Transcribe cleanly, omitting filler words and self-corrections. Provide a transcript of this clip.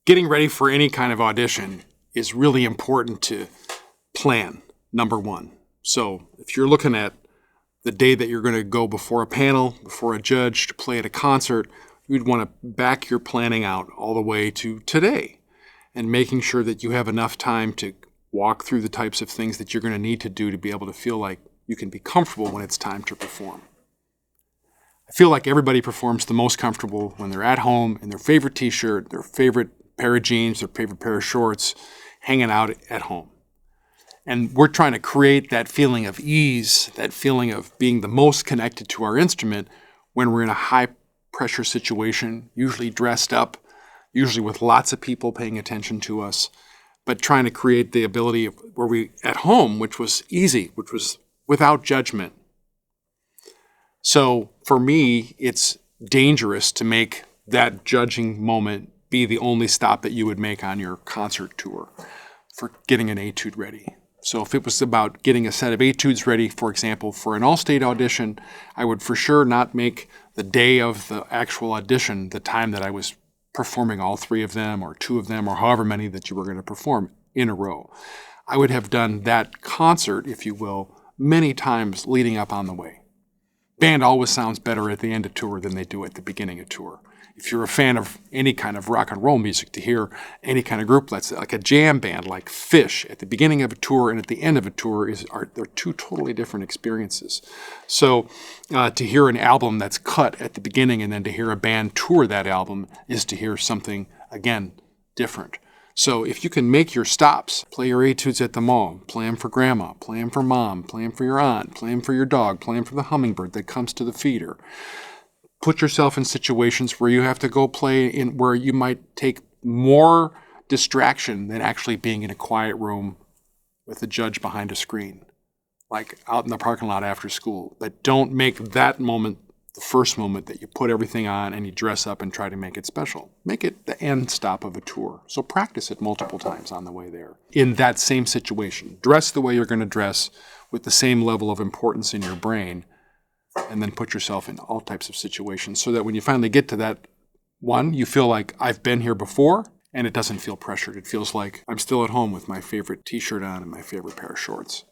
Getting ready for any kind of audition is really important to plan, number one. So if you're looking at the day that you're going to go before a panel, before a judge, to play at a concert, you'd want to back your planning out all the way to today and making sure that you have enough time to walk through the types of things that you're going to need to do to be able to feel like you can be comfortable when it's time to perform. I feel like everybody performs the most comfortable when they're at home in their favorite t-shirt, their favorite pair of jeans, their favorite pair of shorts, hanging out at home. And we're trying to create that feeling of ease, that feeling of being the most connected to our instrument when we're in a high-pressure situation, usually dressed up, usually with lots of people paying attention to us, but trying to create the ability of where we, at home, which was easy, which was without judgment. So for me, it's dangerous to make that judging moment be the only stop that you would make on your concert tour for getting an etude ready. So if it was about getting a set of etudes ready, for example, for an all-state audition, I would for sure not make the day of the actual audition the time that I was performing all three of them or two of them or however many that you were going to perform in a row. I would have done that concert, if you will, many times leading up on the way. Band always sounds better at the end of tour than they do at the beginning of tour. If you're a fan of any kind of rock and roll music, to hear any kind of group, let's say like a jam band like Phish at the beginning of a tour and at the end of a tour, they're two totally different experiences. So to hear an album that's cut at the beginning and then to hear a band tour that album is to hear something, again, different. So if you can make your stops, play your etudes at the mall, play them for grandma, play them for mom, play them for your aunt, play them for your dog, play them for the hummingbird that comes to the feeder. Put yourself in situations where you have to go play in where you might take more distraction than actually being in a quiet room with a judge behind a screen, like out in the parking lot after school. But don't make that moment the first moment that you put everything on and you dress up and try to make it special. Make it the end stop of a tour. So practice it multiple times on the way there. In that same situation, dress the way you're going to dress with the same level of importance in your brain, and then put yourself in all types of situations so that when you finally get to that one, you feel like I've been here before, and it doesn't feel pressured. It feels like I'm still at home with my favorite t-shirt on and my favorite pair of shorts.